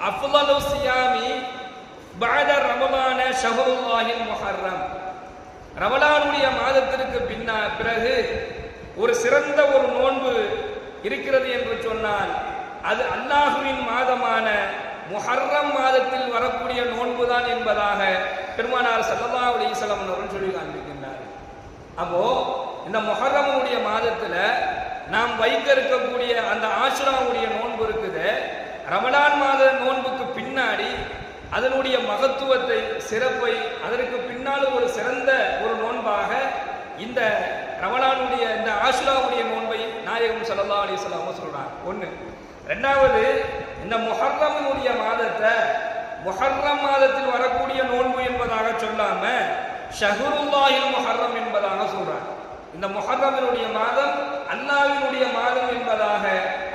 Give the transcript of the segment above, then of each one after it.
அஃலலு சியாமி பஅத ரமலான ஷஹ்ருல்லாஹில் முஹர்ரம். ரமலானுடைய மாதத்திற்கு பிறகு ஒரு சிறந்த ஒரு நோன்பு இருக்கிறது என்று சொன்னால் அது அல்லாஹுவின் மாதமான முஹர்ரம் மாதத்தில் வரக்கூடிய நோன்பு தான் என்பதாக பெருமானார் ஸல்லல்லாஹு அலைஹி வஸல்லம் அவர்கள் சொல்லி காண்பிக்கின்றார்கள். அப்போ இந்த முஹர்ரமுடைய மாதத்துல நாம் வைக்க இருக்கக்கூடிய அந்த ஆஷுராவுடைய நோன்பு இருக்குது, ரமலான் மாத நோன்புக்கு பின்னாடி அதனுடைய மகத்துவத்தை, சிறப்பை, அதற்கு பின்னால் ஒரு சிறந்த ஒரு நோன்பாக இந்த ரமலானுடைய இந்த ஆஷுராவுடைய நோன்பை நாயகம் ஸல்லல்லாஹு அலைஹி வஸல்லம் சொல்றாங்க. ஒன்று. ரெண்டாவது, இந்த முஹர்ரமுடைய மாதத்தை முஹர்ரம் மாதத்தில் வரக்கூடிய நோன்பு என்பதாக சொல்லாம ஷஹ்ருல்லாஹில் முஹர்ரம் என்பதாக சொல்றாங்க. இந்த முஹர்ரமினுடைய மாதம் அல்லாஹ்வினுடைய மாதம் என்பதாக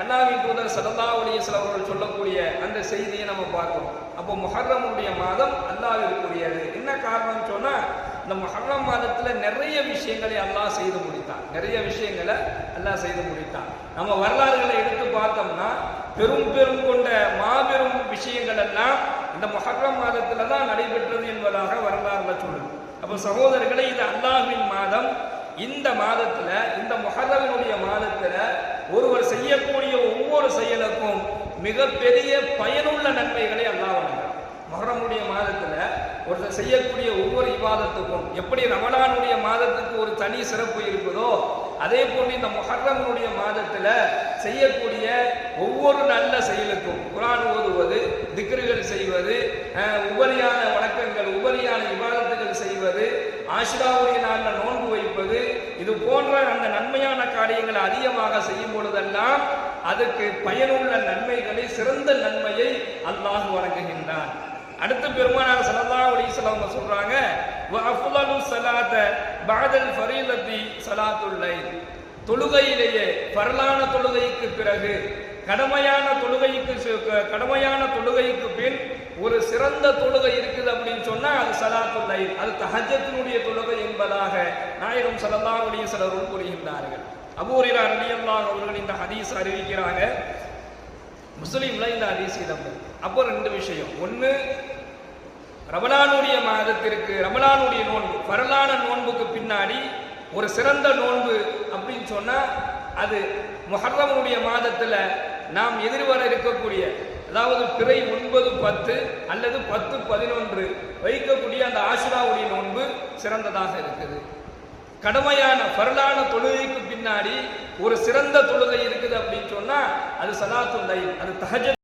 அல்லாஹ்வின் தூதர் ஸல்லல்லாஹு அலைஹி வஸல்லம் அவர்கள் சொல்லக்கூடிய அந்த செய்தியை நம்ம பார்க்கிறோம். அப்போ முஹர்ரமுடைய மாதம் அல்லாஹ்விற்குரியது. என்ன காரணம் சொன்னா, இந்த முஹர்ரம் மாதத்துல நிறைய விஷயங்களை அல்லாஹ் செய்து முடித்தான். நிறைய விஷயங்களை அல்லாஹ் செய்து முடித்தான். நம்ம வரலாறுகளை எடுத்து பார்த்தோம்னா பெரும் கொண்ட மாபெரும் விஷயங்கள் எல்லாம் இந்த முஹர்ரம் மாதத்துல தான் நடைபெற்றது என்பதாக வரலாறுல சொல்லுது. அப்போ சகோதரர்களை, இது அல்லாஹ்வின் மாதம். இந்த மாதத்துல, இந்த முஹர்ரமுடைய மாதத்துல ஒருவர் செய்யக்கூடிய ஒவ்வொரு செயலுக்கும் மிகப்பெரிய பயனுள்ள நன்மைகளை அல்லாஹ் வழங்குகிறார். முஹர்ரமுடைய மாதத்துல ஒருத்தர் செய்யக்கூடிய ஒவ்வொரு இபாதத்துக்கும் எப்படி ரமலானுடைய மாதத்துக்கு ஒரு தனி சிறப்பு இருக்குதோ, அதே போன்று இந்த முஹர்ரமுடைய மாதத்துல செய்யக்கூடிய ஒவ்வொரு நல்ல செயலுக்கும், குர்ஆன் ஓதுவது, திக்ருகள் செய்வது, உபரியான வணக்கங்கள், உபரியான இபாதத்துகள் செய்வது, ஆஷுராவுடைய நாளில் நோன்பு வைப்பது, இது போன்ற அந்த நன்மையான காரியங்களை அதிகமாக செய்யும் பொழுதெல்லாம் அதுக்கு பயனுள்ள நன்மைகளை, சிறந்த நன்மையை அல்லாஹ் வழங்குகின்றான். அடுத்து பெருமானார் ஸல்லல்லாஹு அலைஹி வஸல்லம் சொல்றாங்க, வ அஃலலு ஸலாத பஅதல் ஃபரீலத்தி ஸலாத்துல் லைல். தொழுகையிலேயே ஃபர்லான தொழுகைக்கு பிறகு கடமையான தொழுகைக்கு பின் ஒரு சிறந்த தொழுகை இருக்குது அப்படின்னு சொன்னா அது ஸலாத்துல் லைல், அது தஹஜ்ஜுடைய தொழுகை என்பதாக நாயகம் ஸல்லல்லாஹு அலைஹி வஸல்லம் கூறுகின்றார்கள். அபூ ஹுரைரா ரலியல்லாஹு அவர்கள் இந்த ஹதீஸ் அறிவிக்கிறாங்க. முஸ்லிம்ல இந்த ஹதீஸ் இடம்பெறும். அப்போ ரெண்டு விஷயம். ஒன்று, ரமலானுடைய மாதத்திற்கு ரமலானுடைய நோன்பு, ஃபர்லான நோன்புக்கு பின்னாடி ஒரு சிறந்த நோன்பு அப்படின்னு சொன்னா அது முஹர்ரமுடைய மாதத்துல நாம் எதிர்வர இருக்கக்கூடிய, அதாவது பிறை 9, 10 அல்லது 10, 11 வைக்கக்கூடிய அந்த ஆஷுராவுடைய நோன்பு சிறந்ததாக இருக்குது. கடமையான ஃபர்லான தொழுகைக்கு பின்னாடி ஒரு சிறந்த தொழுகை இருக்குது அப்படின்னு சொன்னா அது ஸலாத்துல் லைல், அது தஹஜ்ஜுத்.